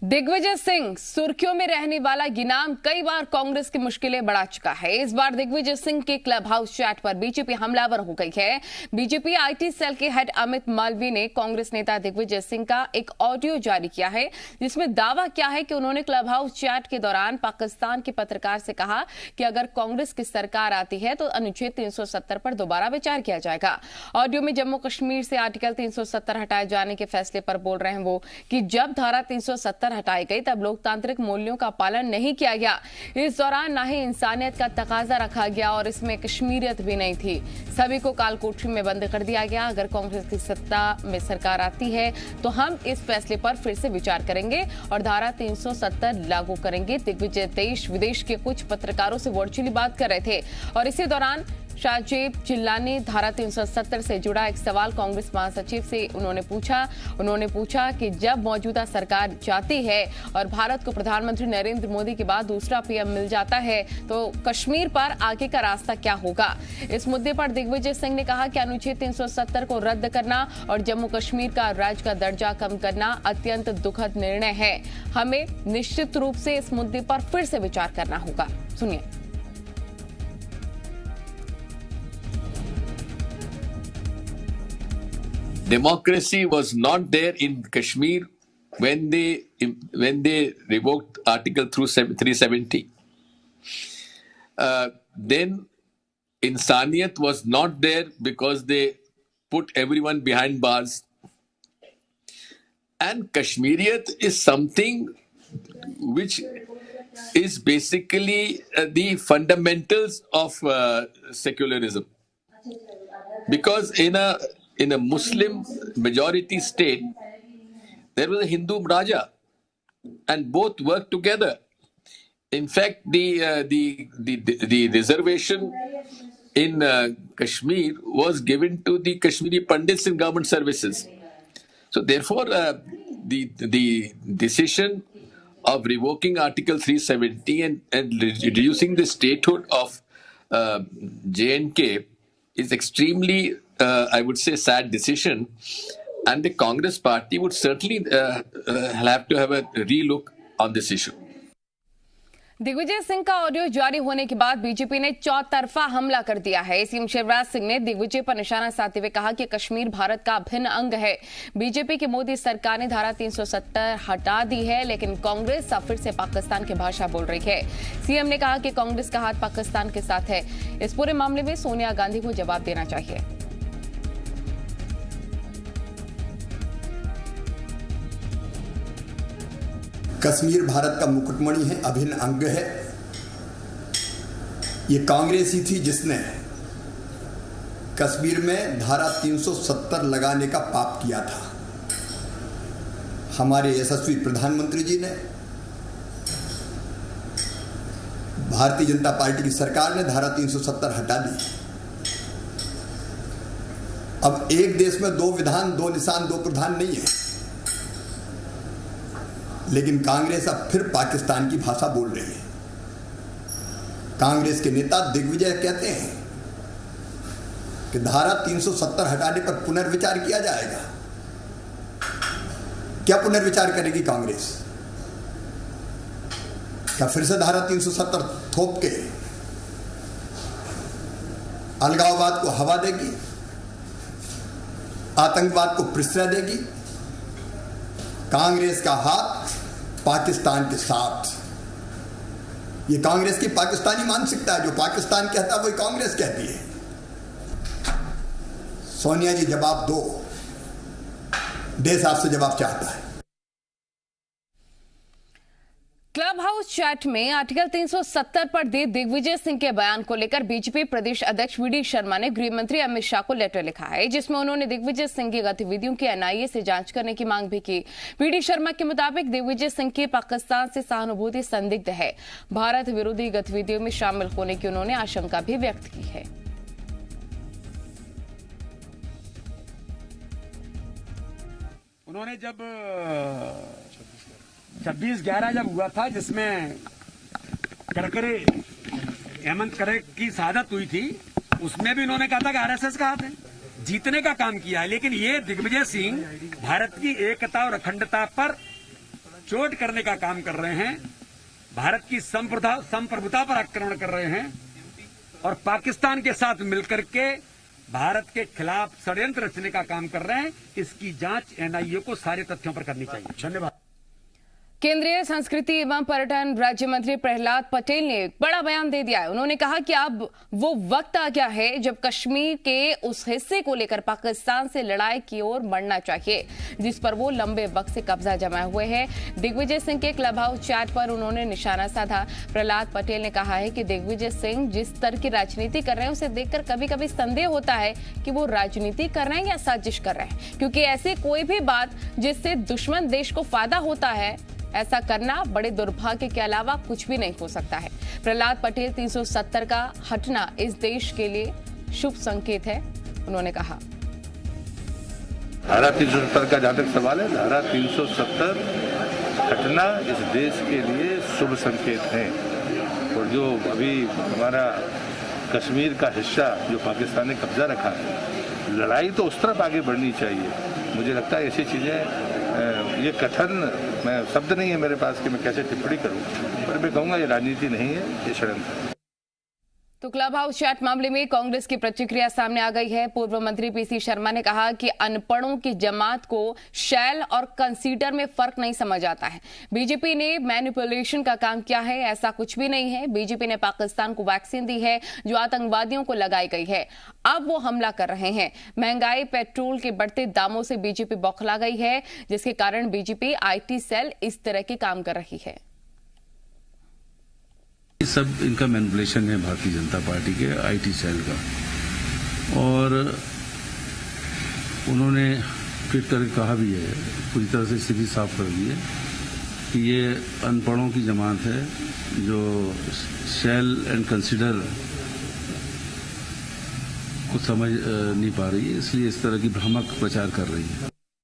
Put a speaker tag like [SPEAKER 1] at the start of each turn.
[SPEAKER 1] दिग्विजय सिंह सुर्खियों में रहने वाला ये नाम कई बार कांग्रेस की मुश्किलें बढ़ा चुका है। इस बार दिग्विजय सिंह के क्लब हाउस चैट पर बीजेपी हमलावर हो गई है। बीजेपी आईटी सेल के हेड अमित मालवीय ने कांग्रेस नेता दिग्विजय सिंह का एक ऑडियो जारी किया है, जिसमें दावा किया है कि उन्होंने क्लब हाउस चैट के दौरान पाकिस्तान के पत्रकार से कहा कि अगर कांग्रेस की सरकार आती है तो अनुच्छेद 370 पर दोबारा विचार किया जाएगा। ऑडियो में जम्मू कश्मीर से आर्टिकल 370 हटाए जाने के फैसले पर बोल रहे हैं वो कि जब धारा 370 हटाई गई तब लोकतांत्रिक मूल्यों का पालन नहीं किया गया। इस दौरान ना ही इंसानियत का तकाजा रखा गया और इसमें कश्मीरियत भी नहीं थी। सभी को कालकोठरी में बंद कर दिया गया। अगर कांग्रेस की सत्ता में सरकार आती है तो हम इस फैसले पर फिर से विचार करेंगे और धारा 370 लागू करेंगे। दिग्विजय देश विदेश के कुछ पत्रकारों से वर्चुअली बात कर रहे थे और इसी दौरान शाहजेब जिल्ला ने धारा 370 से जुड़ा एक सवाल कांग्रेस महासचिव से उन्होंने पूछा कि जब मौजूदा सरकार जाती है और भारत को प्रधानमंत्री नरेंद्र मोदी के बाद दूसरा पीएम मिल जाता है तो कश्मीर पर आगे का रास्ता क्या होगा। इस मुद्दे पर दिग्विजय सिंह ने कहा कि अनुच्छेद 370 को रद्द करना और जम्मू कश्मीर का राज्य का दर्जा कम करना अत्यंत दुखद निर्णय है। हमें निश्चित रूप से इस मुद्दे पर फिर से विचार करना होगा। सुनिए।
[SPEAKER 2] Democracy was not there in Kashmir when they revoked Article 370. Then Insaniyat was not there because they put everyone behind bars. And Kashmiriyat is something which is basically the fundamentals of secularism. Because in a Muslim majority state, there was a Hindu Raja, and both worked together. In fact, the reservation in Kashmir was given to the Kashmiri Pandits in government services. So, therefore, the decision of revoking Article 370 and reducing the statehood of J&K is extremely, I would say, sad decision, and the Congress party would certainly have to have a relook on this issue.
[SPEAKER 1] Digvijay Singh का audio जारी होने के बाद BJP ने चौतरफा हमला कर दिया है। सीएम शिवराज सिंह ने दिग्विजय पर निशाना साधते हुए कहा कि कश्मीर भारत का अभिन्न अंग है। बीजेपी की मोदी सरकार ने धारा 370 हटा दी है, लेकिन कांग्रेस अब फिर से पाकिस्तान की भाषा बोल रही है। सीएम ने कहा कि कांग्रेस का हाथ पाकिस्तान के साथ है। इस पूरे मामले में सोनिया गांधी को जवाब देना चाहिए।
[SPEAKER 3] कश्मीर भारत का मुकुटमणि है, अभिन्न अंग है। ये कांग्रेस ही थी जिसने कश्मीर में धारा 370 लगाने का पाप किया था। हमारे यशस्वी प्रधानमंत्री जी ने, भारतीय जनता पार्टी की सरकार ने धारा 370 हटा दी। अब एक देश में दो विधान, दो निशान, दो प्रधान नहीं है, लेकिन कांग्रेस अब फिर पाकिस्तान की भाषा बोल रही है। कांग्रेस के नेता दिग्विजय कहते हैं कि धारा 370 हटाने पर पुनर्विचार किया जाएगा। क्या पुनर्विचार करेगी कांग्रेस? क्या फिर से धारा 370 थोप के अलगाववाद को हवा देगी, आतंकवाद को प्रश्रय देगी? कांग्रेस का हाथ पाकिस्तान के साथ। ये कांग्रेस की पाकिस्तानी मानसिकता है। जो पाकिस्तान कहता है वही कांग्रेस कहती है। सोनिया जी जवाब दो, देश आपसे जवाब चाहता है।
[SPEAKER 1] क्लब हाउस चैट में आर्टिकल 370 पर दिए दिग्विजय सिंह के बयान को लेकर बीजेपी प्रदेश अध्यक्ष वीडी शर्मा ने गृह मंत्री अमित शाह को लेटर लिखा है, जिसमें उन्होंने दिग्विजय सिंह की गतिविधियों की एनआईए से जांच करने की मांग भी की। वीडी शर्मा के मुताबिक दिग्विजय सिंह की पाकिस्तान से सहानुभूति संदिग्ध है। भारत विरोधी गतिविधियों में शामिल होने की उन्होंने आशंका भी व्यक्त की है।
[SPEAKER 4] उन्होंने जब 26/11 जब हुआ था, जिसमें करकरे हेमंत करकरे की शहादत हुई थी, उसमें भी उन्होंने कहा था कि आरएसएस का हाथ है। जीतने का काम किया है, लेकिन ये दिग्विजय सिंह भारत की एकता और अखंडता पर चोट करने का काम कर रहे हैं, भारत की संप्रभुता पर आक्रमण कर रहे हैं और पाकिस्तान के साथ मिलकर के भारत के खिलाफ षड्यंत्र रचने का काम कर रहे हैं। इसकी जांच एनआईए को सारे तथ्यों पर करनी चाहिए। धन्यवाद।
[SPEAKER 1] केंद्रीय संस्कृति एवं पर्यटन राज्य मंत्री प्रहलाद पटेल ने एक बड़ा बयान दे दिया है। उन्होंने कहा कि अब वो वक्त आ गया है जब कश्मीर के उस हिस्से को लेकर पाकिस्तान से लड़ाई की ओर बढ़ना चाहिए जिस पर वो लंबे वक्त से कब्जा जमाए हुए हैं। दिग्विजय सिंह के क्लब हाउस चैट पर उन्होंने निशाना साधा। प्रहलाद पटेल ने कहा है कि दिग्विजय सिंह जिस तरह की राजनीति कर रहे हैं उसे देखकर कभी कभी संदेह होता है कि वो राजनीति कर रहे हैं या साजिश कर रहे हैं, क्योंकि ऐसी कोई भी बात जिससे दुश्मन देश को फायदा होता है ऐसा करना बड़े दुर्भाग्य के अलावा कुछ भी नहीं हो सकता है। प्रहलाद पटेल 370 का हटना इस देश के लिए शुभ संकेत है, उन्होंने कहा।
[SPEAKER 5] धारा 370 का जहां तक सवाल है, धारा 370 हटना इस देश के लिए शुभ संकेत है। और जो अभी हमारा कश्मीर का हिस्सा जो पाकिस्तान ने कब्जा रखा है, लड़ाई तो उस तरफ आगे बढ़नी चाहिए। मुझे लगता है ऐसी चीजें, ये कथन, मैं शब्द नहीं है मेरे पास कि मैं कैसे टिप्पणी करूं, पर मैं कहूंगा ये राजनीति नहीं है, ये षड्यंत्र है।
[SPEAKER 1] तो क्लब हाउस चैट मामले में कांग्रेस की प्रतिक्रिया सामने आ गई है। पूर्व मंत्री पीसी शर्मा ने कहा कि अनपढ़ों की जमात को शैल और कंसीडर में फर्क नहीं समझ आता है। बीजेपी ने मैनिपुलेशन का काम किया है, ऐसा कुछ भी नहीं है। बीजेपी ने पाकिस्तान को वैक्सीन दी है जो आतंकवादियों को लगाई गई है, अब वो हमला कर रहे हैं। महंगाई, पेट्रोल के बढ़ते दामों से बीजेपी बौखला गई है, जिसके कारण बीजेपी IT सेल इस तरह के काम कर रही है।
[SPEAKER 6] सब इनका मैनिपुलेशन है भारतीय जनता पार्टी के IT सेल का, और उन्होंने ट्वीट करके कहा भी है, पूरी तरह से स्थिति साफ कर दी है कि ये अनपढ़ों की जमात है जो शेल एंड कंसीडर को समझ नहीं पा रही है, इसलिए इस तरह की भ्रामक प्रचार कर रही है।